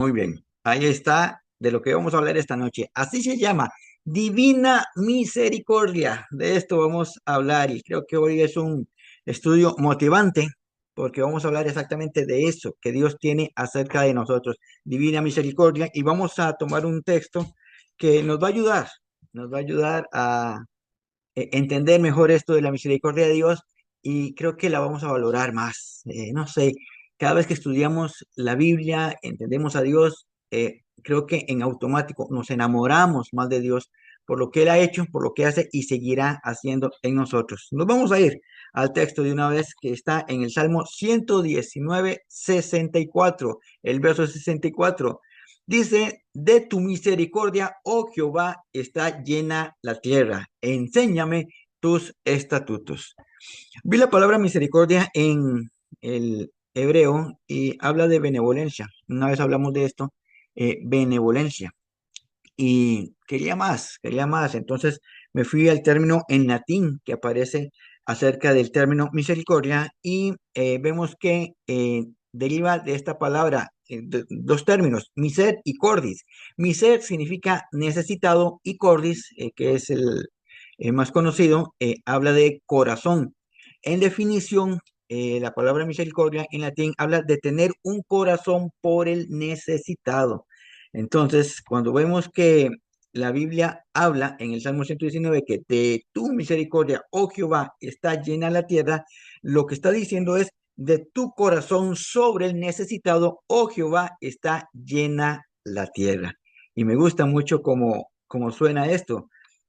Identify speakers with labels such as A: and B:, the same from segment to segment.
A: Muy bien, ahí está de lo que vamos a hablar esta noche. Así se llama, Divina Misericordia. De esto vamos a hablar y creo que hoy es un estudio motivante porque vamos a hablar exactamente de eso que Dios tiene acerca de nosotros, Divina Misericordia, y vamos a tomar un texto que nos va a ayudar a entender mejor esto de la misericordia de Dios y creo que la vamos a valorar más. No sé, cada vez que estudiamos la Biblia, entendemos a Dios, creo que en automático nos enamoramos más de Dios por lo que Él ha hecho, por lo que hace y seguirá haciendo en nosotros. Nos vamos a ir al texto de una vez que está en el Salmo 119, 64, el verso 64. Dice, de tu misericordia, oh Jehová, está llena la tierra. Enséñame tus estatutos. Vi la palabra misericordia en el hebreo y habla de benevolencia. Una vez hablamos de esto, benevolencia. Y quería más. Entonces me fui al término en latín que aparece acerca del término misericordia y vemos que deriva de esta palabra dos términos, miser y cordis. Miser significa necesitado y cordis, que es el más conocido, habla de corazón. En definición, la palabra misericordia en latín habla de tener un corazón por el necesitado. Entonces, cuando vemos que la Biblia habla en el Salmo 119 que de tu misericordia, oh Jehová, está llena la tierra, lo que está diciendo es de tu corazón sobre el necesitado, oh Jehová, está llena la tierra. Y me gusta mucho cómo suena esto,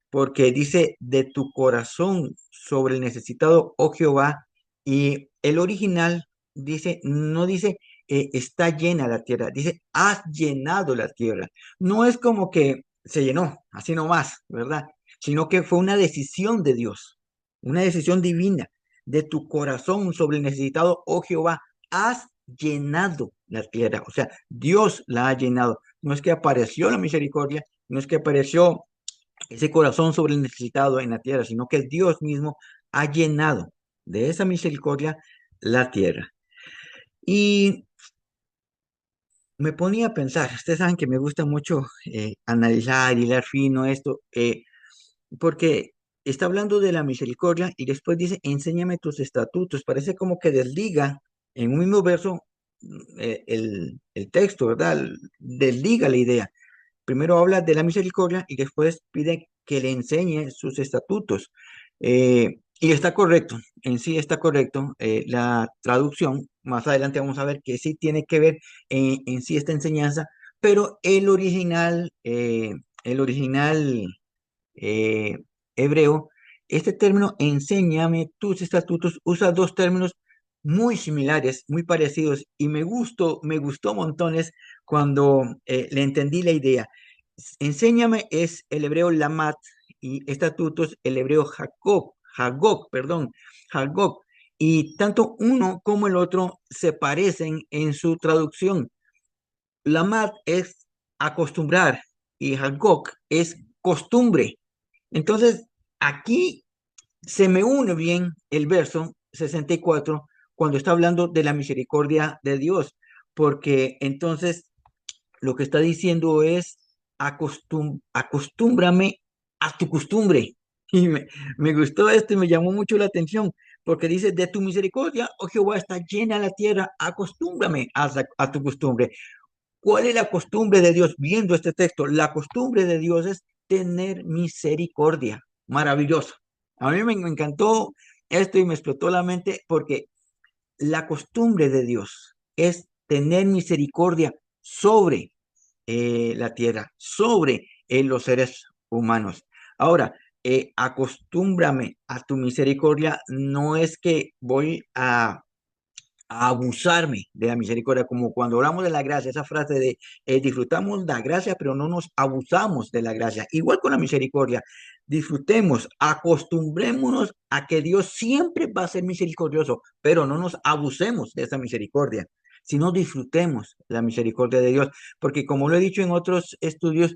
A: porque dice de tu corazón sobre el necesitado, oh Jehová, y el original dice, no dice está llena la tierra, dice has llenado la tierra. No es como que se llenó, así nomás, ¿verdad? Sino que fue una decisión de Dios, una decisión divina de tu corazón sobre el necesitado, oh Jehová, has llenado la tierra, o sea, Dios la ha llenado. No es que apareció la misericordia, no es que apareció ese corazón sobre el necesitado en la tierra, sino que Dios mismo ha llenado de esa misericordia la tierra. Y me ponía a pensar, ustedes saben que me gusta mucho analizar, hilar fino esto, porque está hablando de la misericordia y después dice, enséñame tus estatutos. Parece como que desliga en un mismo verso el texto, ¿verdad? Desliga la idea. Primero habla de la misericordia y después pide que le enseñe sus estatutos. Y está correcto, en sí está correcto. La traducción, más adelante vamos a ver que sí tiene que ver en sí esta enseñanza, pero el original eh, hebreo, este término, enséñame tus estatutos, usa dos términos muy similares, muy parecidos, y me gustó montones cuando le entendí la idea. Enséñame es el hebreo lamat y estatutos el hebreo Hagok, perdón, Hagok. Y tanto uno como el otro se parecen en su traducción. Lamat es acostumbrar y Hagok es costumbre. Entonces, aquí se me une bien el verso 64 cuando está hablando de la misericordia de Dios, porque entonces lo que está diciendo es acostúmbrame a tu costumbre. Y me gustó esto y me llamó mucho la atención, porque dice, de tu misericordia, oh Jehová, está llena la tierra, acostúmbrame a tu costumbre. ¿Cuál es la costumbre de Dios? Viendo este texto, la costumbre de Dios es tener misericordia. Maravilloso. A mí me encantó esto y me explotó la mente porque la costumbre de Dios es tener misericordia sobre la tierra, sobre los seres humanos. Ahora, acostúmbrame a tu misericordia, no es que voy a abusarme de la misericordia, como cuando hablamos de la gracia, esa frase de disfrutamos la gracia, pero no nos abusamos de la gracia. Igual con la misericordia, disfrutemos, acostumbrémonos a que Dios siempre va a ser misericordioso, pero no nos abusemos de esa misericordia, sino disfrutemos la misericordia de Dios, porque como lo he dicho en otros estudios,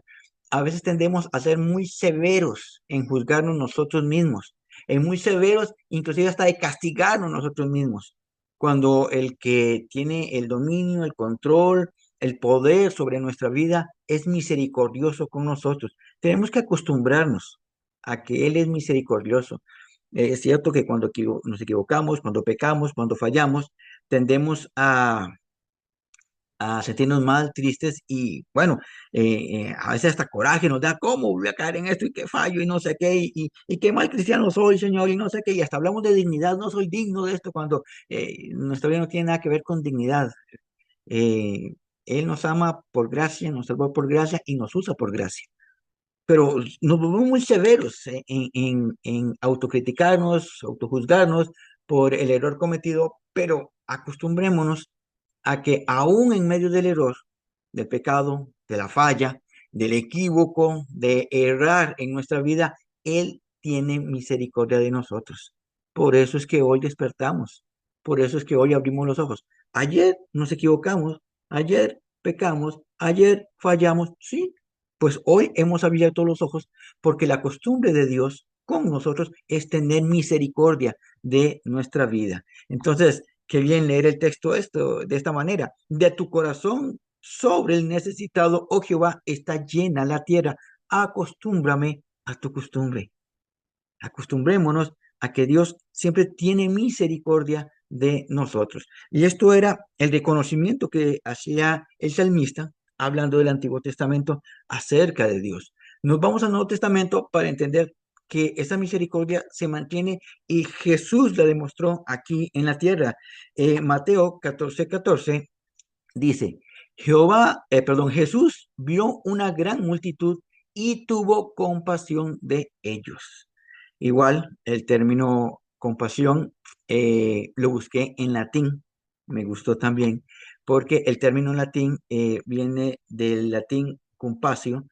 A: a veces tendemos a ser muy severos en juzgarnos nosotros mismos, en muy severos, inclusive hasta de castigarnos nosotros mismos cuando el que tiene el dominio, el control, el poder sobre nuestra vida, es misericordioso con nosotros. Tenemos que acostumbrarnos a que Él es misericordioso. Es cierto que cuando nos equivocamos, cuando pecamos, cuando fallamos, tendemos a sentirnos mal, tristes y bueno, a veces hasta coraje nos da, ¿cómo voy a caer en esto y qué fallo y no sé qué y qué mal cristiano soy, Señor, y no sé qué, y hasta hablamos de dignidad, no soy digno de esto cuando nuestra vida no tiene nada que ver con dignidad. Eh, Él nos ama por gracia, nos salvó por gracia y nos usa por gracia. Pero nos volvemos muy severos en autocriticarnos, autojuzgarnos por el error cometido, pero acostumbrémonos a que aún en medio del error, del pecado, de la falla, del equívoco, de errar en nuestra vida, Él tiene misericordia de nosotros. Por eso es que hoy despertamos, por eso es que hoy abrimos los ojos. Ayer nos equivocamos, ayer pecamos, ayer fallamos, sí, pues hoy hemos abierto los ojos porque la costumbre de Dios con nosotros es tener misericordia de nuestra vida. Entonces, qué bien leer el texto esto de esta manera. De tu corazón sobre el necesitado, oh Jehová, está llena la tierra. Acostúmbrame a tu costumbre. Acostumbrémonos a que Dios siempre tiene misericordia de nosotros. Y esto era el reconocimiento que hacía el salmista hablando del Antiguo Testamento acerca de Dios. Nos vamos al Nuevo Testamento para entender que esa misericordia se mantiene y Jesús la demostró aquí en la tierra. Mateo 14:14 dice, Jesús vio una gran multitud y tuvo compasión de ellos. Igual, el término compasión lo busqué en latín, me gustó también, porque el término en latín viene del latín compasio,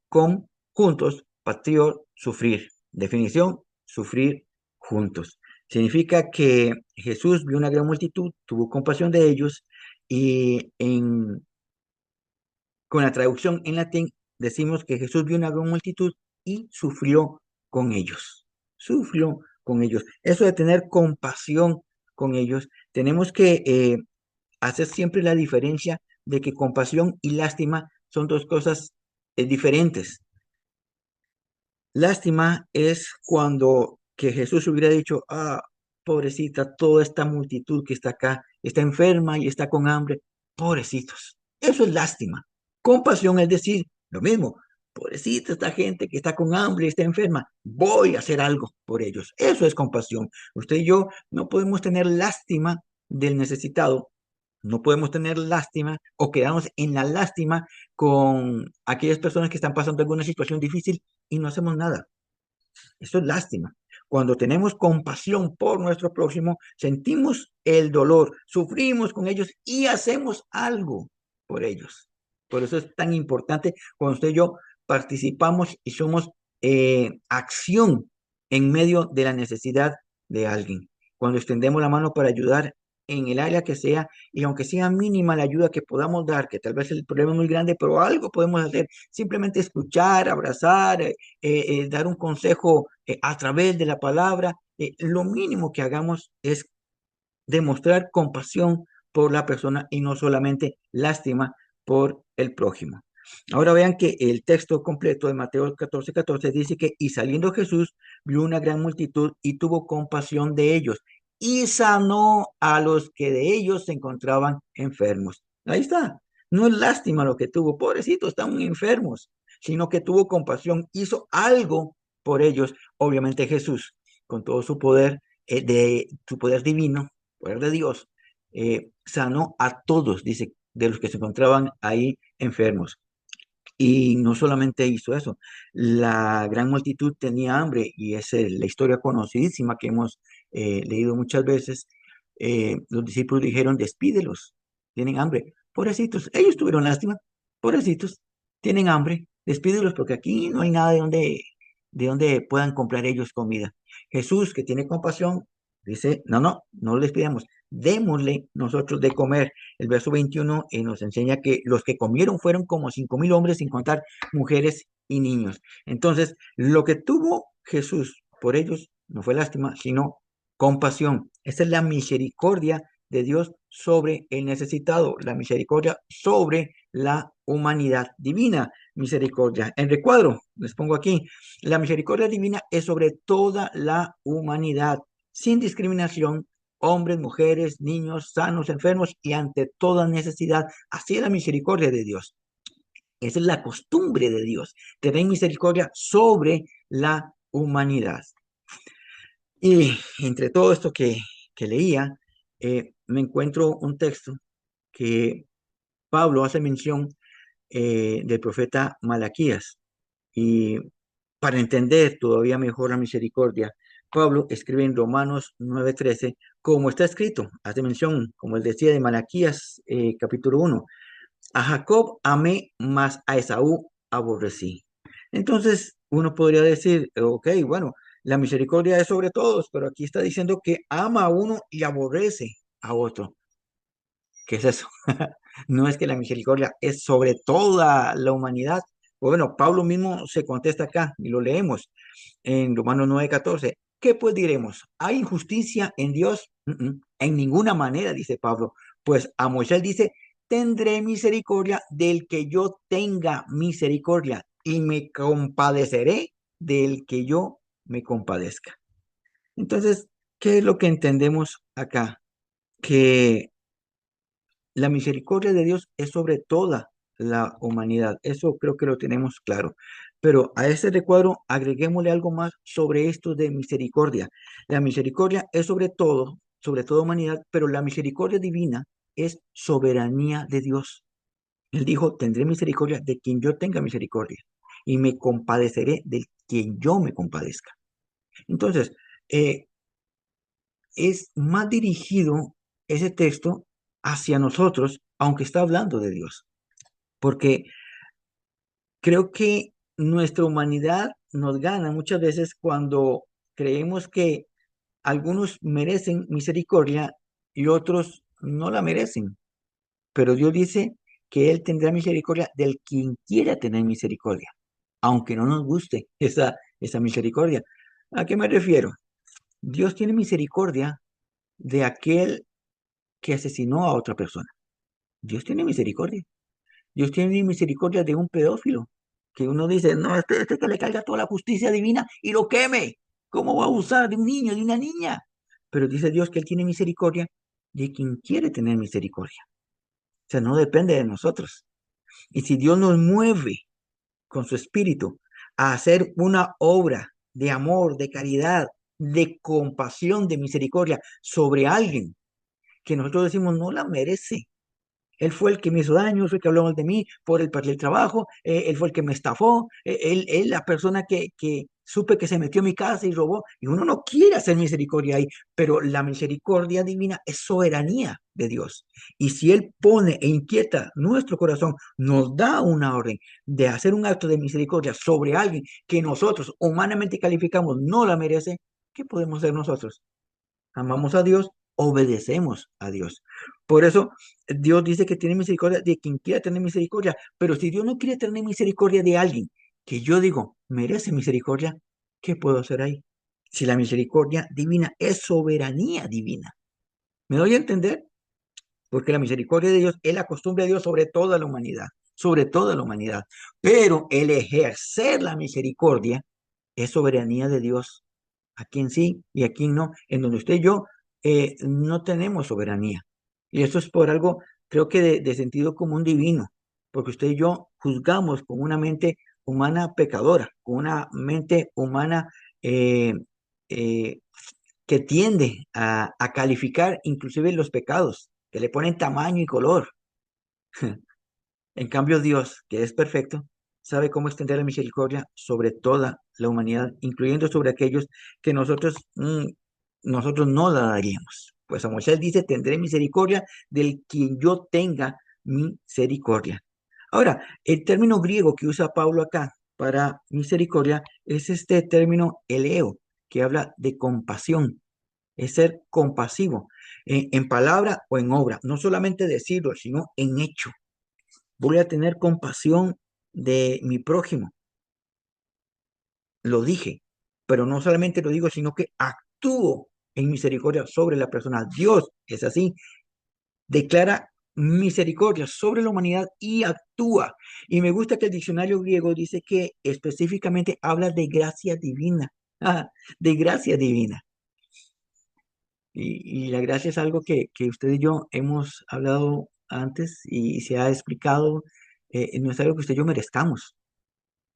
A: con juntos, patrio, sufrir. Definición, sufrir juntos. Significa que Jesús vio una gran multitud, tuvo compasión de ellos y con la traducción en latín decimos que Jesús vio una gran multitud y sufrió con ellos. Sufrió con ellos. Eso de tener compasión con ellos, tenemos que hacer siempre la diferencia de que compasión y lástima son dos cosas diferentes. Lástima es cuando que Jesús hubiera dicho, pobrecita, toda esta multitud que está acá, está enferma y está con hambre, pobrecitos. Eso es lástima. Compasión es decir, lo mismo, pobrecita esta gente que está con hambre y está enferma, voy a hacer algo por ellos. Eso es compasión. Usted y yo no podemos tener lástima del necesitado, no podemos tener lástima o quedarnos en la lástima con aquellas personas que están pasando alguna situación difícil y no hacemos nada. Eso es lástima. Cuando tenemos compasión por nuestro próximo, sentimos el dolor, sufrimos con ellos y hacemos algo por ellos. Por eso es tan importante cuando usted y yo participamos y somos acción en medio de la necesidad de alguien. Cuando extendemos la mano para ayudar en el área que sea, y aunque sea mínima la ayuda que podamos dar, que tal vez el problema es muy grande, pero algo podemos hacer, simplemente escuchar, abrazar, dar un consejo a través de la palabra, lo mínimo que hagamos es demostrar compasión por la persona y no solamente lástima por el prójimo. Ahora vean que el texto completo de Mateo 14:14 dice que, y saliendo Jesús, vio una gran multitud y tuvo compasión de ellos y sanó a los que de ellos se encontraban enfermos. Ahí está. No es lástima lo que tuvo, pobrecitos, están enfermos, sino que tuvo compasión, hizo algo por ellos. Obviamente Jesús, con todo su poder, de su poder divino, poder de Dios, sanó a todos, dice, de los que se encontraban ahí enfermos. Y no solamente hizo eso, la gran multitud tenía hambre y es la historia conocidísima que hemos leído muchas veces. Los discípulos dijeron, despídelos, tienen hambre. Pobrecitos, ellos tuvieron lástima, pobrecitos, tienen hambre, despídelos porque aquí no hay nada de donde puedan comprar ellos comida. Jesús, que tiene compasión, dice, no, no, no les pidamos, démosle nosotros de comer. El verso 21 nos enseña que los que comieron fueron como 5,000 hombres, sin contar mujeres y niños. Entonces, lo que tuvo Jesús por ellos no fue lástima, sino compasión. Esa es la misericordia de Dios sobre el necesitado, la misericordia sobre la humanidad divina. Misericordia. En recuadro, les pongo aquí, la misericordia divina es sobre toda la humanidad, sin discriminación, hombres, mujeres, niños, sanos, enfermos y ante toda necesidad. Así es la misericordia de Dios. Esa es la costumbre de Dios, tener misericordia sobre la humanidad. Y entre todo esto que leía, me encuentro un texto que Pablo hace mención del profeta Malaquías. Y para entender todavía mejor la misericordia, Pablo escribe en Romanos 9:13, como está escrito, hace mención, como él decía, de Malaquías capítulo 1, a Jacob amé, mas a Esaú aborrecí. Entonces, uno podría decir, ok, bueno, la misericordia es sobre todos, pero aquí está diciendo que ama a uno y aborrece a otro. ¿Qué es eso? No es que la misericordia es sobre toda la humanidad. Bueno, Pablo mismo se contesta acá y lo leemos en Romanos 9:14. ¿Qué pues diremos? ¿Hay injusticia en Dios? En ninguna manera, dice Pablo. Pues a Moisés dice, tendré misericordia del que yo tenga misericordia y me compadeceré del que yo me compadezca. Entonces, ¿qué es lo que entendemos acá? Que la misericordia de Dios es sobre toda la humanidad. Eso creo que lo tenemos claro. Pero a ese recuadro agreguémosle algo más sobre esto de misericordia. La misericordia es sobre toda humanidad, pero la misericordia divina es soberanía de Dios. Él dijo, tendré misericordia de quien yo tenga misericordia y me compadeceré de quien yo me compadezca. Entonces, eh, es más dirigido ese texto hacia nosotros, aunque está hablando de Dios, porque creo que nuestra humanidad nos gana muchas veces cuando creemos que algunos merecen misericordia y otros no la merecen, pero Dios dice que Él tendrá misericordia del quien quiera tener misericordia, aunque no nos guste esa misericordia. ¿A qué me refiero? Dios tiene misericordia de aquel que asesinó a otra persona. Dios tiene misericordia. Dios tiene misericordia de un pedófilo, que uno dice, no, este que le caiga toda la justicia divina y lo queme. ¿Cómo va a abusar de un niño, de una niña? Pero dice Dios que Él tiene misericordia de quien quiere tener misericordia. O sea, no depende de nosotros. Y si Dios nos mueve con su espíritu a hacer una obra de amor, de caridad, de compasión, de misericordia sobre alguien que nosotros decimos no la merece, él fue el que me hizo daño, él fue el que habló mal de mí, por él perdí el trabajo, él fue el que me estafó, él la persona que supe que se metió en mi casa y robó. Y uno no quiere hacer misericordia ahí, pero la misericordia divina es soberanía de Dios. Y si Él pone e inquieta nuestro corazón, nos da una orden de hacer un acto de misericordia sobre alguien que nosotros humanamente calificamos no la merece, ¿qué podemos hacer nosotros? Amamos a Dios, obedecemos a Dios. Por eso Dios dice que tiene misericordia de quien quiera tener misericordia, pero si Dios no quiere tener misericordia de alguien que yo digo merece misericordia, ¿qué puedo hacer ahí? Si la misericordia divina es soberanía divina. ¿Me doy a entender? Porque la misericordia de Dios es la costumbre de Dios sobre toda la humanidad, sobre toda la humanidad. Pero el ejercer la misericordia es soberanía de Dios, a quien sí y a quien no, en donde usted y yo no tenemos soberanía. Y eso es por algo, creo que de sentido común divino, porque usted y yo juzgamos con una mente humana pecadora, con una mente humana eh, eh, que tiende a calificar inclusive los pecados, que le ponen tamaño y color. En cambio, Dios, que es perfecto, sabe cómo extender la misericordia sobre toda la humanidad, incluyendo sobre aquellos que nosotros no la daríamos. Pues a Moisés dice, tendré misericordia del quien yo tenga misericordia. Ahora, el término griego que usa Pablo acá para misericordia es este término eleo, que habla de compasión, es ser compasivo en palabra o en obra, no solamente decirlo, sino en hecho. Voy a tener compasión de mi prójimo. Lo dije, pero no solamente lo digo, sino que actúo en misericordia sobre la persona. Dios es así, declara misericordia sobre la humanidad y actúa. Y me gusta que el diccionario griego dice que específicamente habla de gracia divina, de gracia divina. Y la gracia es algo que usted y yo hemos hablado antes y se ha explicado, no es algo que usted y yo merezcamos.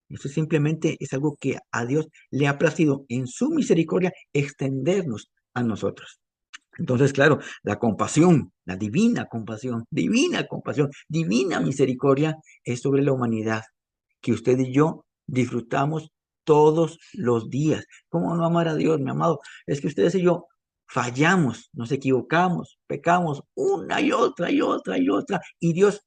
A: Eso simplemente es algo que a Dios le ha placido en su misericordia extendernos a nosotros. Entonces, claro, la compasión, la divina compasión, divina misericordia es sobre la humanidad que usted y yo disfrutamos todos los días. ¿Cómo no amar a Dios, mi amado? Es que ustedes y yo fallamos, nos equivocamos, pecamos una y otra y otra y otra, y Dios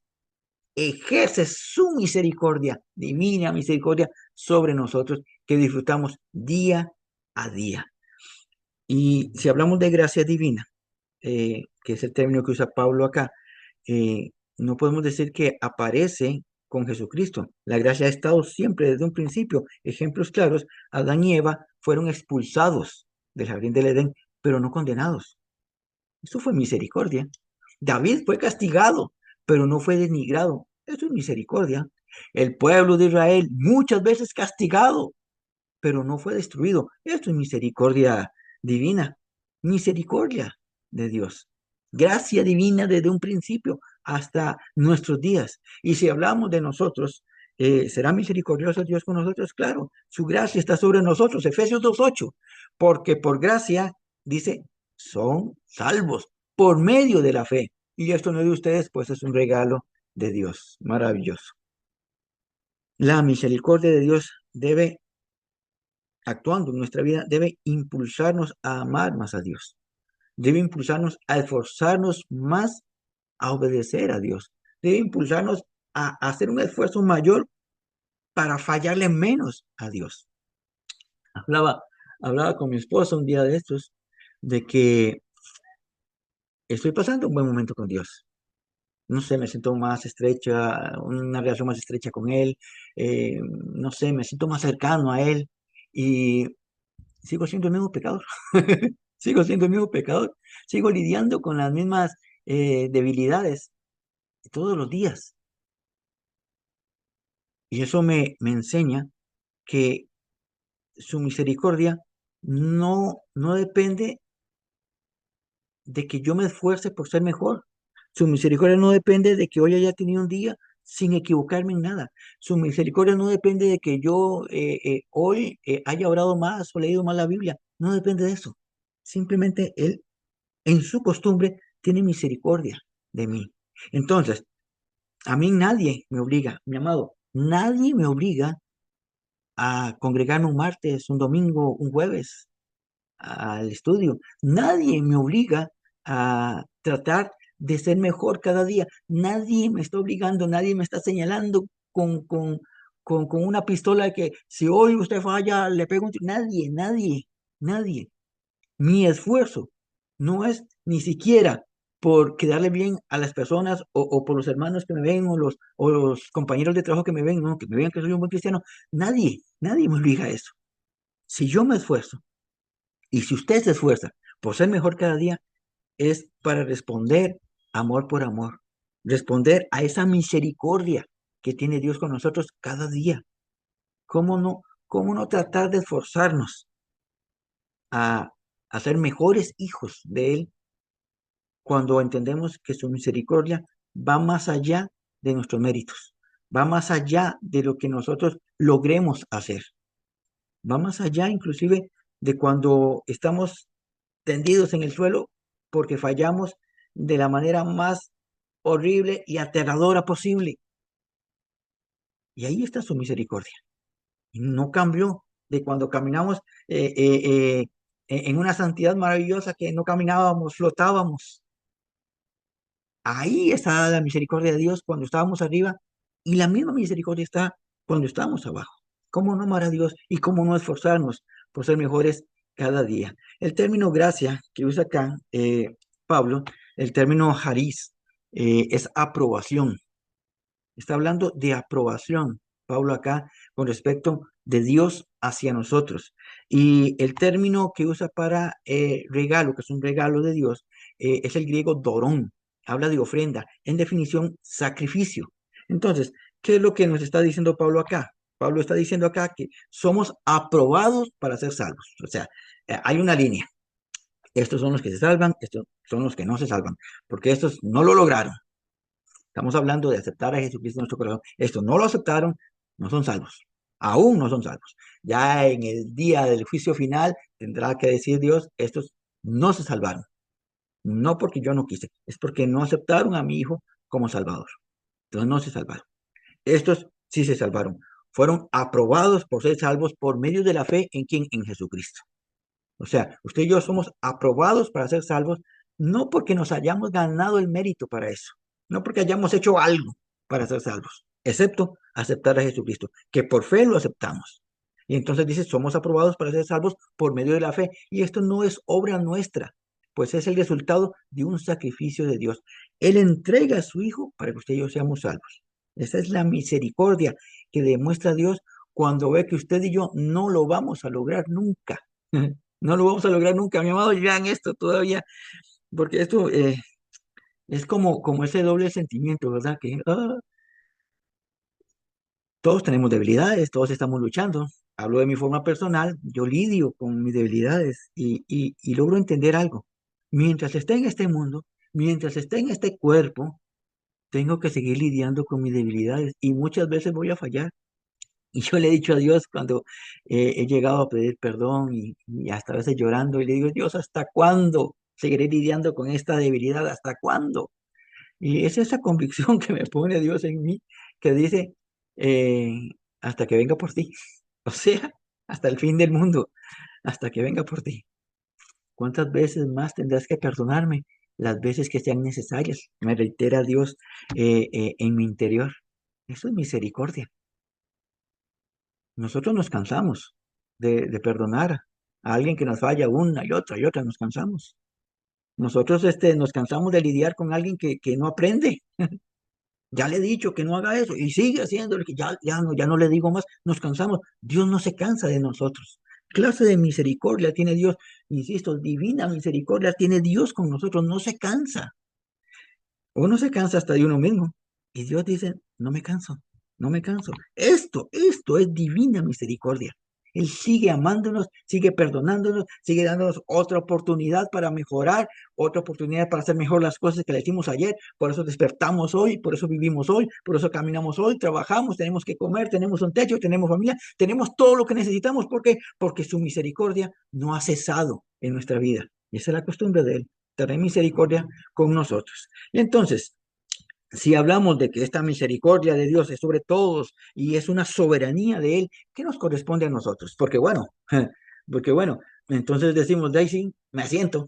A: ejerce su misericordia, divina misericordia sobre nosotros que disfrutamos día a día. Y si hablamos de gracia divina, que es el término que usa Pablo acá, no podemos decir que aparece con Jesucristo. La gracia ha estado siempre desde un principio. Ejemplos claros, Adán y Eva fueron expulsados del jardín del Edén, pero no condenados. Eso fue misericordia. David fue castigado, pero no fue denigrado. Eso es misericordia. El pueblo de Israel muchas veces castigado, pero no fue destruido. Esto es misericordia divina, misericordia de Dios. Gracia divina desde un principio hasta nuestros días. Y si hablamos de nosotros, ¿será misericordioso Dios con nosotros? Claro, su gracia está sobre nosotros. Efesios 2:8, porque por gracia, dice, son salvos por medio de la fe. Y esto no es de ustedes, pues es un regalo de Dios. Maravilloso. La misericordia de Dios debe actuando en nuestra vida debe impulsarnos a amar más a Dios, debe impulsarnos a esforzarnos más a obedecer a Dios, debe impulsarnos a hacer un esfuerzo mayor para fallarle menos a Dios. Hablaba, hablaba con mi esposa un día de estos de que estoy pasando un buen momento con Dios. No sé, me siento más estrecha, una relación más estrecha con Él, no sé, me siento más cercano a Él y sigo siendo el mismo pecador. Sigo siendo el mismo pecador. Sigo lidiando con las mismas debilidades todos los días. Y eso me enseña que su misericordia no depende de que yo me esfuerce por ser mejor. Su misericordia no depende de que hoy haya tenido un día sin equivocarme en nada. Su misericordia no depende de que yo hoy haya orado más o leído más la Biblia. No depende de eso. Simplemente Él en su costumbre, tiene misericordia de mí. Entonces, a mí nadie me obliga, mi amado, nadie me obliga a congregarme un martes, un domingo, un jueves al estudio. Nadie me obliga a tratar de ser mejor cada día. Nadie me está obligando, nadie me está señalando con una pistola que si hoy usted falla, le pego un tiro. Nadie, nadie, nadie. Mi esfuerzo no es ni siquiera por quedarle bien a las personas o por los hermanos que me ven o los compañeros de trabajo que me ven, no, que me vean que soy un buen cristiano. Nadie, nadie me obliga a eso. Si yo me esfuerzo y si usted se esfuerza por ser mejor cada día, es para responder amor por amor, responder a esa misericordia que tiene Dios con nosotros cada día. ¿Cómo no, cómo no tratar de esforzarnos a, a ser mejores hijos de Él cuando entendemos que su misericordia va más allá de nuestros méritos, va más allá de lo que nosotros logremos hacer, va más allá inclusive de cuando estamos tendidos en el suelo porque fallamos de la manera más horrible y aterradora posible. Y ahí está su misericordia. Y no cambió de cuando caminamos en una santidad maravillosa que no caminábamos, flotábamos. Ahí está la misericordia de Dios cuando estábamos arriba y la misma misericordia está cuando estamos abajo. ¿Cómo no amar a Dios y cómo no esforzarnos por ser mejores cada día? El término gracia que usa acá Pablo, el término haris, es aprobación. Está hablando de aprobación. Pablo acá con respecto de Dios hacia nosotros. Y el término que usa para regalo, que es un regalo de Dios, es el griego dorón. Habla de ofrenda, en definición, sacrificio. Entonces, ¿qué es lo que nos está diciendo Pablo acá? Pablo está diciendo acá que somos aprobados para ser salvos. O sea, hay una línea. Estos son los que se salvan, estos son los que no se salvan, porque estos no lo lograron. Estamos hablando de aceptar a Jesucristo en nuestro corazón. Estos no lo aceptaron, no son salvos. Aún no son salvos. Ya en el día del juicio final tendrá que decir Dios, estos no se salvaron. No porque yo no quise, es porque no aceptaron a mi hijo como salvador. Entonces no se salvaron. Estos sí se salvaron. Fueron aprobados por ser salvos por medio de la fe en quien, en Jesucristo. O sea, usted y yo somos aprobados para ser salvos, no porque nos hayamos ganado el mérito para eso, no porque hayamos hecho algo para ser salvos, excepto aceptar a Jesucristo, que por fe lo aceptamos. Y entonces dice, somos aprobados para ser salvos por medio de la fe. Y esto no es obra nuestra, pues es el resultado de un sacrificio de Dios. Él entrega a su Hijo para que usted y yo seamos salvos. Esa es la misericordia que demuestra Dios cuando ve que usted y yo no lo vamos a lograr nunca. No lo vamos a lograr nunca, mi amado, vean esto todavía, porque esto es como ese doble sentimiento, ¿verdad? Que todos tenemos debilidades, todos estamos luchando. Hablo de mi forma personal, yo lidio con mis debilidades y logro entender algo. Mientras esté en este mundo, mientras esté en este cuerpo, tengo que seguir lidiando con mis debilidades y muchas veces voy a fallar. Y yo le he dicho a Dios cuando he llegado a pedir perdón y hasta a veces llorando y le digo, Dios, ¿hasta cuándo seguiré lidiando con esta debilidad? ¿Hasta cuándo? Y es esa convicción que me pone Dios en mí, que dice, eh, hasta que venga por ti. O sea, hasta el fin del mundo, hasta que venga por ti. ¿Cuántas veces más tendrás que perdonarme? Las veces que sean necesarias. Me reitera Dios en mi interior. Eso es misericordia. Nosotros nos cansamos de perdonar a alguien que nos falla una y otra, nos cansamos. Nosotros nos cansamos de lidiar con alguien que no aprende. Ya le he dicho que no haga eso y sigue haciéndolo, que ya no le digo más. Nos cansamos. Dios no se cansa de nosotros. Clase de misericordia tiene Dios. Insisto, divina misericordia tiene Dios con nosotros. No se cansa. Uno se cansa hasta de uno mismo. Y Dios dice, no me canso, no me canso. Esto es divina misericordia. Él sigue amándonos, sigue perdonándonos, sigue dándonos otra oportunidad para mejorar, otra oportunidad para hacer mejor las cosas que le hicimos ayer. Por eso despertamos hoy, por eso vivimos hoy, por eso caminamos hoy, trabajamos, tenemos que comer, tenemos un techo, tenemos familia, tenemos todo lo que necesitamos. ¿Por qué? Porque su misericordia no ha cesado en nuestra vida. Y esa es la costumbre de Él, tener misericordia con nosotros. Y entonces, si hablamos de que esta misericordia de Dios es sobre todos y es una soberanía de Él, ¿qué nos corresponde a nosotros? Porque bueno, porque bueno, entonces decimos, Daisy, me siento,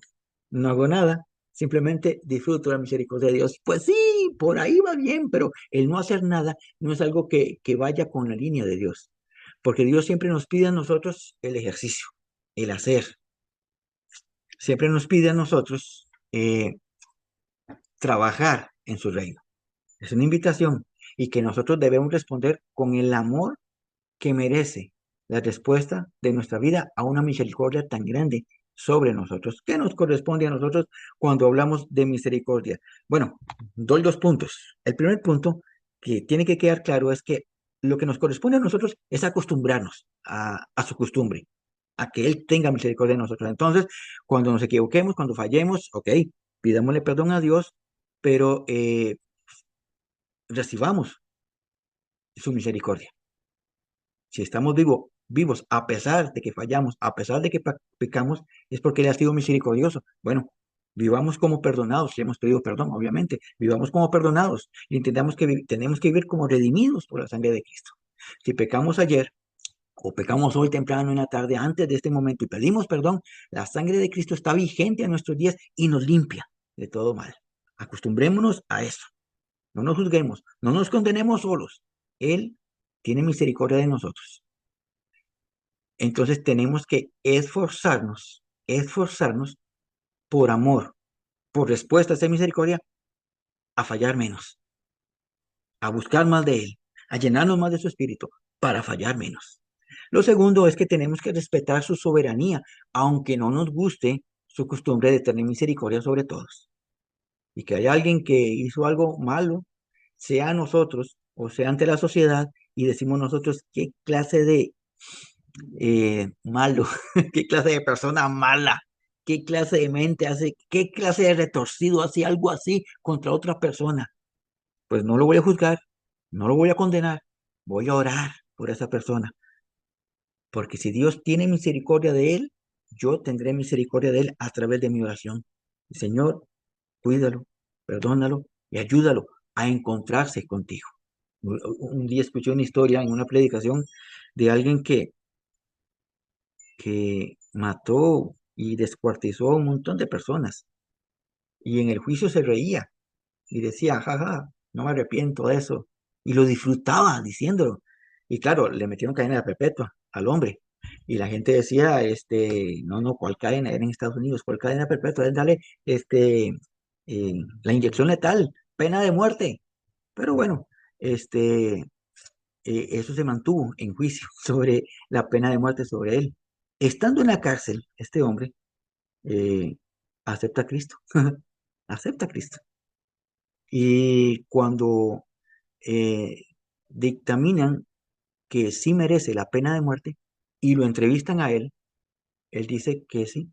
A: no hago nada, simplemente disfruto la misericordia de Dios. Pues sí, por ahí va bien, pero el no hacer nada no es algo que vaya con la línea de Dios, porque Dios siempre nos pide a nosotros el ejercicio, el hacer, siempre nos pide a nosotros trabajar en su reino. Es una invitación y que nosotros debemos responder con el amor que merece la respuesta de nuestra vida a una misericordia tan grande sobre nosotros. ¿Qué nos corresponde a nosotros cuando hablamos de misericordia? Bueno, doy dos puntos. El primer punto que tiene que quedar claro es que lo que nos corresponde a nosotros es acostumbrarnos a su costumbre, a que Él tenga misericordia de nosotros. Entonces, cuando nos equivoquemos, cuando fallemos, ok, pidámosle perdón a Dios, pero recibamos su misericordia. Si estamos vivos a pesar de que fallamos, a pesar de que pecamos, es porque Él ha sido misericordioso. Bueno, vivamos como perdonados, si hemos pedido perdón, obviamente, vivamos como perdonados y entendamos que tenemos que vivir como redimidos por la sangre de Cristo. Si pecamos ayer o pecamos hoy temprano en la tarde, antes de este momento y pedimos perdón, la sangre de Cristo está vigente a nuestros días y nos limpia de todo mal. Acostumbrémonos a eso. No nos juzguemos, no nos condenemos solos. Él tiene misericordia de nosotros. Entonces tenemos que esforzarnos por amor, por respuesta a esa misericordia, a fallar menos, a buscar más de Él. a llenarnos más de su espíritu para fallar menos. Lo segundo es que tenemos que respetar su soberanía, aunque no nos guste su costumbre de tener misericordia sobre todos. Y que hay alguien que hizo algo malo, sea nosotros o sea ante la sociedad, y decimos nosotros qué clase de malo, qué clase de persona mala, qué clase de mente hace, qué clase de retorcido hace algo así contra otra persona. Pues no lo voy a juzgar, no lo voy a condenar, voy a orar por esa persona, porque si Dios tiene misericordia de él, yo tendré misericordia de él a través de mi oración. Señor, cuídalo, perdónalo y ayúdalo a encontrarse contigo. Un día escuché una historia en una predicación de alguien que mató y descuartizó a un montón de personas y en el juicio se reía y decía, jaja, no me arrepiento de eso. Y lo disfrutaba diciéndolo. Y claro, le metieron cadena perpetua al hombre. Y la gente decía, no, no, ¿cuál cadena? Era en Estados Unidos, ¿cuál cadena perpetua? Es darle, la inyección letal, pena de muerte. Pero bueno, eso se mantuvo en juicio sobre la pena de muerte sobre él. Estando en la cárcel, este hombre eh, acepta a Cristo, acepta a Cristo. Y cuando eh, dictaminan que sí merece la pena de muerte y lo entrevistan a él dice que sí,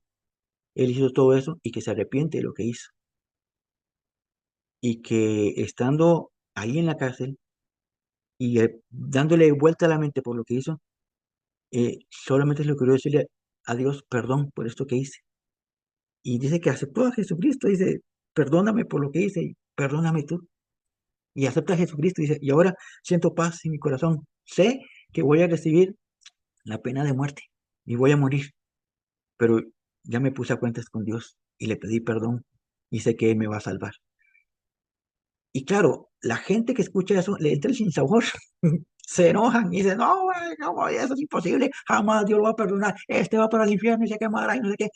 A: él hizo todo eso y que se arrepiente de lo que hizo. Y que estando ahí en la cárcel y dándole vuelta a la mente por lo que hizo, solamente le ocurrió decirle a Dios perdón por esto que hice. Y dice que aceptó a Jesucristo, dice, perdóname por lo que hice, y perdóname tú. Y acepta a Jesucristo, dice, y ahora siento paz en mi corazón. Sé que voy a recibir la pena de muerte y voy a morir, pero ya me puse a cuentas con Dios y le pedí perdón y sé que Él me va a salvar. Y claro, la gente que escucha eso le entra el sinsabor, se enojan y dicen, no, güey, no, eso es imposible, jamás Dios lo va a perdonar, este va para el infierno y se quemará y no sé qué.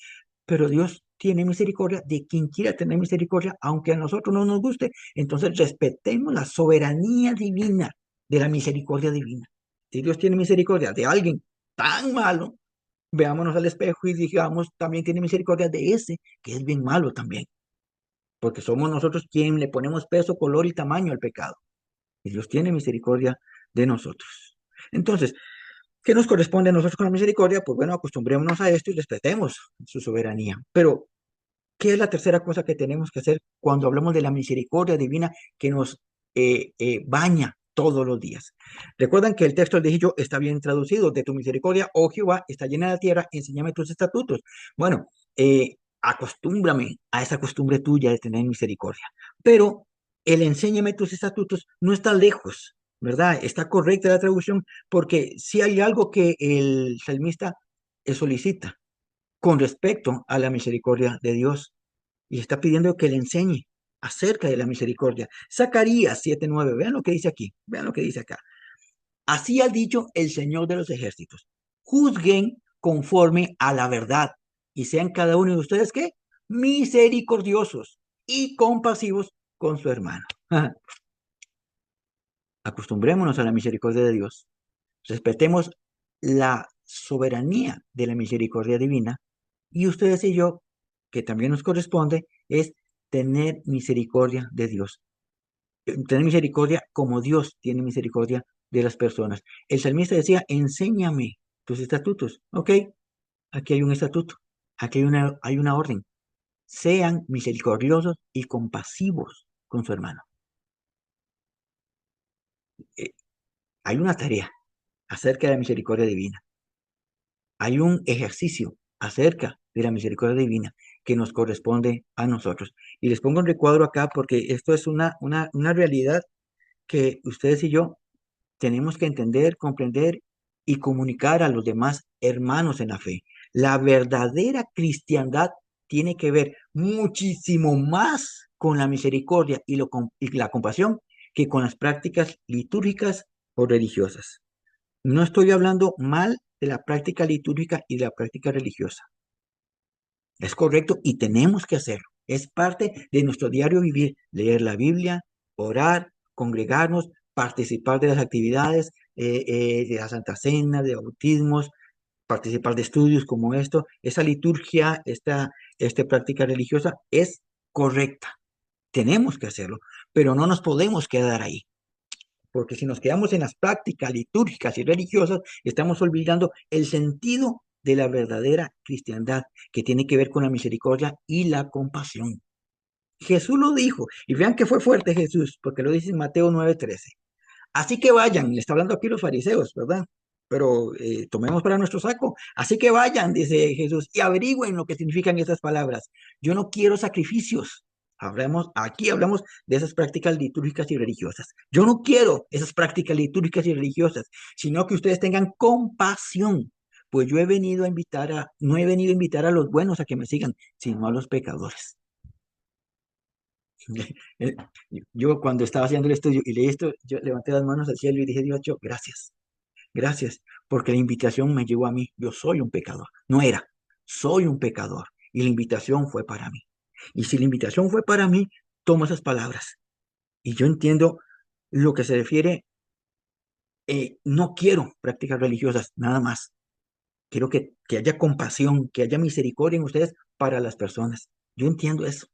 A: Pero Dios tiene misericordia de quien quiera tener misericordia, aunque a nosotros no nos guste. Entonces respetemos la soberanía divina de la misericordia divina. Si Dios tiene misericordia de alguien tan malo, veámonos al espejo y digamos, también tiene misericordia de ese que es bien malo también, porque somos nosotros quien le ponemos peso, color y tamaño al pecado. Y Dios tiene misericordia de nosotros. Entonces, ¿qué nos corresponde a nosotros con la misericordia? Pues bueno, acostumbrémonos a esto y respetemos su soberanía. Pero, ¿qué es la tercera cosa que tenemos que hacer cuando hablamos de la misericordia divina que nos baña todos los días? Recuerdan que el texto del yo está bien traducido: de tu misericordia, oh Jehová, está llena la tierra, enséñame tus estatutos. Bueno, acostúmbrame a esa costumbre tuya de tener misericordia. Pero el enséñame tus estatutos no está lejos, ¿verdad? Está correcta la traducción, porque si hay algo que el salmista solicita con respecto a la misericordia de Dios y está pidiendo que le enseñe acerca de la misericordia. Zacarías 7:9, vean lo que dice aquí, vean lo que dice acá. Así ha dicho el Señor de los ejércitos: juzguen conforme a la verdad y sean cada uno de ustedes, ¿qué? Misericordiosos y compasivos con su hermano. Acostumbrémonos a la misericordia de Dios. Respetemos la soberanía de la misericordia divina, y ustedes y yo, que también nos corresponde, es tener misericordia de Dios. Tener misericordia como Dios tiene misericordia de las personas. El salmista decía, enséñame tus estatutos. Ok, aquí hay un estatuto, aquí hay una orden. Sean misericordiosos y compasivos con su hermano. Eh, Hay una tarea acerca de la misericordia divina. Hay un ejercicio acerca de la misericordia divina que nos corresponde a nosotros. Y les pongo un recuadro acá porque esto es una realidad que ustedes y yo tenemos que entender, comprender y comunicar a los demás hermanos en la fe. La verdadera cristiandad tiene que ver muchísimo más con la misericordia y la compasión que con las prácticas litúrgicas o religiosas. No estoy hablando mal de la práctica litúrgica y de la práctica religiosa. Es correcto y tenemos que hacerlo. Es parte de nuestro diario vivir, leer la Biblia, orar, congregarnos, participar de las actividades, de la Santa Cena, de bautismos, participar de estudios como esto. Esa liturgia, esta práctica religiosa es correcta. Tenemos que hacerlo, pero no nos podemos quedar ahí. Porque si nos quedamos en las prácticas litúrgicas y religiosas, estamos olvidando el sentido de la verdadera cristiandad, que tiene que ver con la misericordia y la compasión. Jesús lo dijo, y vean que fue fuerte Jesús, porque lo dice en Mateo 9:13. Así que vayan, le está hablando aquí los fariseos, ¿verdad? Pero tomemos para nuestro saco. Así que vayan, dice Jesús, y averigüen lo que significan estas palabras. Yo no quiero sacrificios. Aquí hablamos de esas prácticas litúrgicas y religiosas. Yo no quiero esas prácticas litúrgicas y religiosas, sino que ustedes tengan compasión. Pues yo he venido a no he venido a invitar a los buenos a que me sigan, sino a los pecadores. Eh, Yo cuando estaba haciendo el estudio y leí esto, yo levanté las manos al cielo y dije, Dios, yo, gracias, gracias, porque la invitación me llegó a mí. Yo soy un pecador, no era, soy un pecador y la invitación fue para mí. Y si la invitación fue para mí, tomo esas palabras y yo entiendo lo que se refiere, no quiero prácticas religiosas, nada más. Quiero que haya compasión, que haya misericordia en ustedes para las personas. Yo entiendo eso.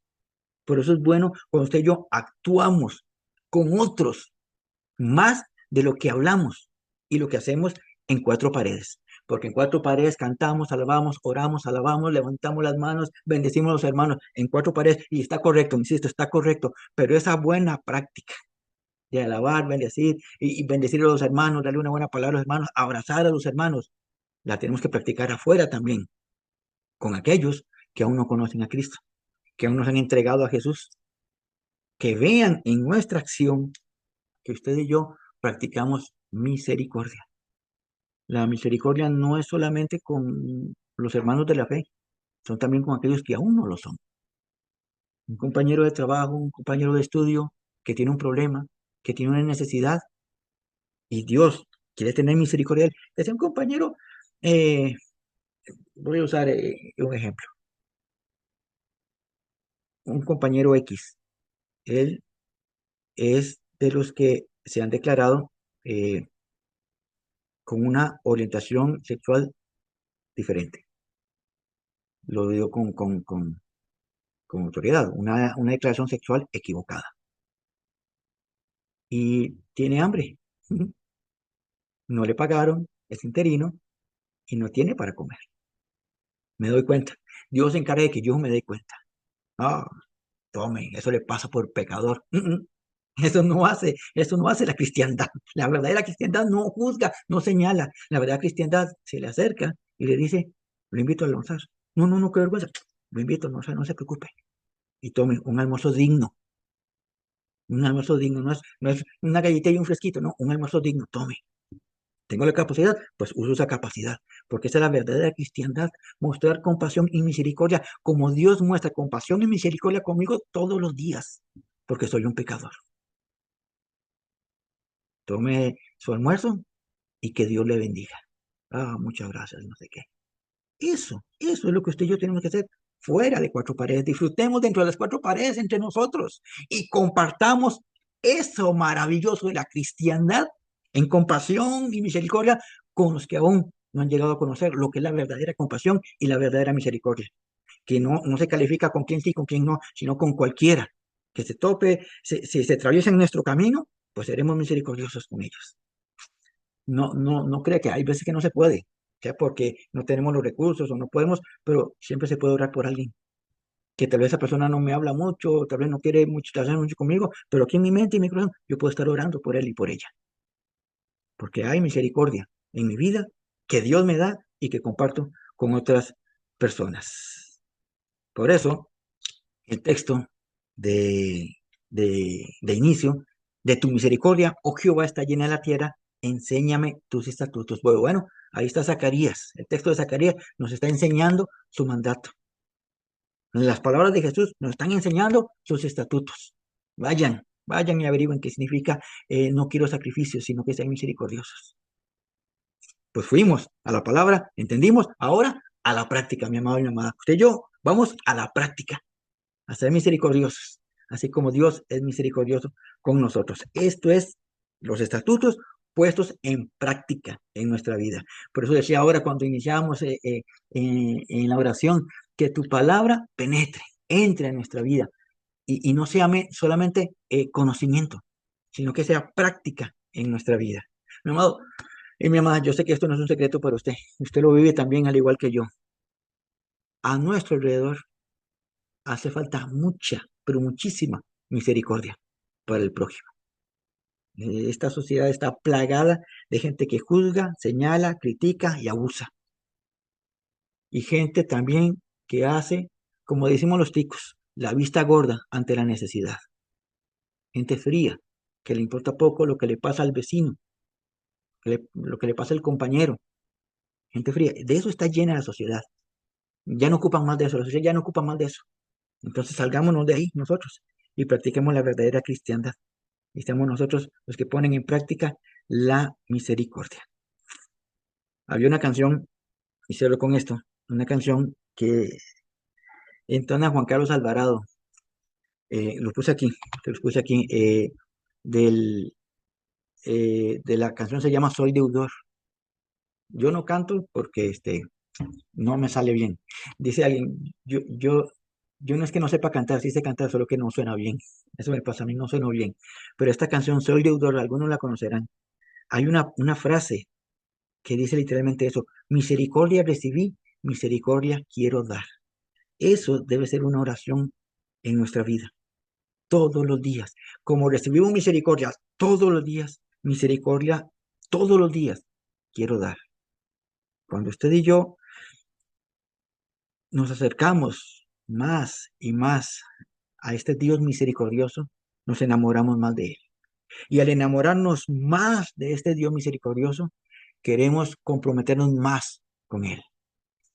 A: Por eso es bueno cuando usted y yo actuamos con otros más de lo que hablamos y lo que hacemos en cuatro paredes. Porque en cuatro paredes cantamos, alabamos, oramos, alabamos, levantamos las manos, bendecimos a los hermanos en cuatro paredes y está correcto, insisto, está correcto, pero esa buena práctica de alabar, bendecir y bendecir a los hermanos, darle una buena palabra a los hermanos, abrazar a los hermanos, la tenemos que practicar afuera también, con aquellos que aún no conocen a Cristo, que aún nos han entregado a Jesús, que vean en nuestra acción que usted y yo practicamos misericordia. La misericordia no es solamente con los hermanos de la fe, son también con aquellos que aún no lo son. Un compañero de trabajo, un compañero de estudio que tiene un problema, que tiene una necesidad y Dios quiere tener misericordia de él. Decía un compañero, eh, voy a usar un ejemplo, un compañero X, él es de los que se han declarado eh, con una orientación sexual diferente. Lo digo con autoridad, una declaración sexual equivocada. Y tiene hambre. No le pagaron, es interino y no tiene para comer. Me doy cuenta. Dios se encarga de que yo me dé cuenta. Ah, tomen, eso le pasa por pecador. Eso no hace la cristiandad. La verdadera cristiandad no juzga, no señala. La verdadera cristiandad se le acerca y le dice, lo invito a almorzar. No, no, no, qué vergüenza. Lo invito a almorzar, no se preocupe. Y tome un almuerzo digno. Un almuerzo digno, no es una galletita y un fresquito, no, un almuerzo digno, tome. Tengo la capacidad, pues uso esa capacidad, porque esa es la verdadera cristiandad, mostrar compasión y misericordia, como Dios muestra compasión y misericordia conmigo todos los días, porque soy un pecador. Tome su almuerzo y que Dios le bendiga. Ah, muchas gracias, no sé qué. Eso es lo que usted y yo tenemos que hacer fuera de cuatro paredes. Disfrutemos dentro de las cuatro paredes entre nosotros y compartamos eso maravilloso de la cristiandad en compasión y misericordia con los que aún no han llegado a conocer lo que es la verdadera compasión y la verdadera misericordia, que no se califica con quién sí, con quién no, sino con cualquiera que se tope, si se atraviesa en nuestro camino, pues seremos misericordiosos con ellos. No crea que hay veces que no se puede, sea porque no tenemos los recursos o no podemos, pero siempre se puede orar por alguien. Que tal vez esa persona no me habla mucho, tal vez no quiere mucho, hablar mucho conmigo, pero aquí en mi mente y mi corazón yo puedo estar orando por él y por ella, porque hay misericordia en mi vida que Dios me da y que comparto con otras personas. Por eso, el texto de, de inicio, de tu misericordia, oh Jehová, está llena la tierra, enséñame tus estatutos. Bueno, ahí está Zacarías. El texto de Zacarías nos está enseñando su mandato. Las palabras de Jesús nos están enseñando sus estatutos. Vayan y averigüen qué significa no quiero sacrificios, sino que sean misericordiosos. Pues fuimos a la palabra, entendimos, ahora a la práctica, mi amado y mi amada. Usted y yo vamos a la práctica, a ser misericordiosos, así como Dios es misericordioso con nosotros. Esto es los estatutos puestos en práctica en nuestra vida. Por eso decía ahora cuando iniciamos en la oración, que tu palabra penetre, entre en nuestra vida y no sea solamente conocimiento, sino que sea práctica en nuestra vida. Mi amado y mi amada, yo sé que esto no es un secreto para usted, usted lo vive también al igual que yo. A nuestro alrededor hace falta mucha, pero muchísima misericordia para el prójimo. Esta sociedad está plagada de gente que juzga, señala, critica y abusa. Y gente también que hace, como decimos los ticos, la vista gorda ante la necesidad. Gente fría, que le importa poco lo que le pasa al vecino, lo que le pasa al compañero. Gente fría. De eso está llena la sociedad. Ya no ocupan más de eso, la sociedad ya no ocupa más de eso. Entonces salgámonos de ahí nosotros y practiquemos la verdadera cristiandad. Y seamos nosotros los que ponen en práctica la misericordia. Había una canción, y cierro con esto, una canción que entona Juan Carlos Alvarado. Lo puse aquí, te los puse aquí, del, de la canción se llama Soy deudor. Yo no canto porque no me sale bien. Dice alguien, yo no es que no sepa cantar, sí sé cantar, solo que no suena bien. Eso me pasa a mí, no suena bien. Pero esta canción, Soy deudor, algunos la conocerán. Hay una frase que dice literalmente eso, misericordia recibí, misericordia quiero dar. Eso debe ser una oración en nuestra vida, todos los días. Como recibimos misericordia todos los días, misericordia todos los días quiero dar. Cuando usted y yo nos acercamos más y más a este Dios misericordioso, nos enamoramos más de Él. Y al enamorarnos más de este Dios misericordioso, queremos comprometernos más con Él.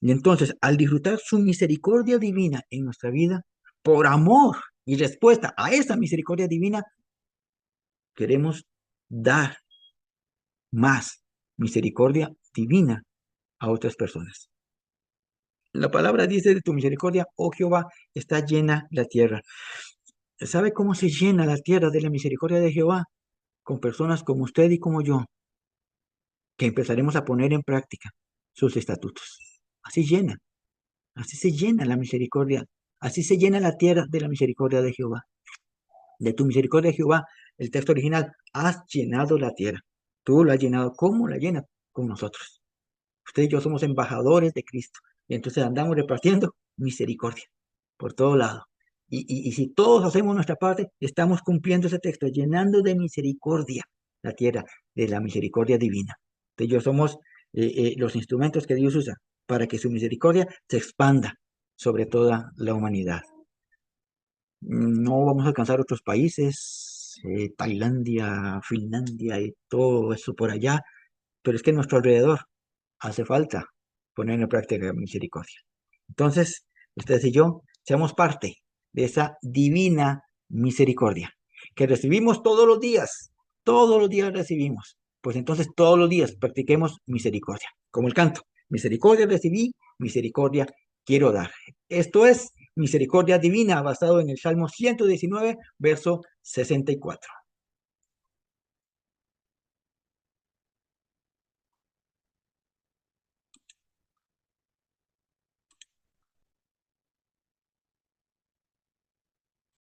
A: Y entonces, al disfrutar su misericordia divina en nuestra vida, por amor y respuesta a esa misericordia divina, queremos dar más misericordia divina a otras personas. La palabra dice de tu misericordia, oh Jehová, está llena la tierra. ¿Sabe cómo se llena la tierra de la misericordia de Jehová? Con personas como usted y como yo, que empezaremos a poner en práctica sus estatutos. Así se llena la misericordia, así se llena la tierra de la misericordia de Jehová. De tu misericordia, Jehová, el texto original, has llenado la tierra. Tú lo has llenado. ¿Cómo la llenas? Con nosotros. Usted y yo somos embajadores de Cristo. Y entonces andamos repartiendo misericordia por todo lado. Y si todos hacemos nuestra parte, estamos cumpliendo ese texto, llenando de misericordia la tierra, de la misericordia divina. Entonces yo somos los instrumentos que Dios usa para que su misericordia se expanda sobre toda la humanidad. No vamos a alcanzar otros países, Tailandia, Finlandia y todo eso por allá, pero es que a nuestro alrededor hace falta poner en práctica la misericordia. Entonces, ustedes y yo seamos parte de esa divina misericordia que recibimos todos los días recibimos. Pues entonces todos los días practiquemos misericordia, como el canto. Misericordia recibí, misericordia quiero dar. Esto es misericordia divina basado en el Salmo 119, verso 64.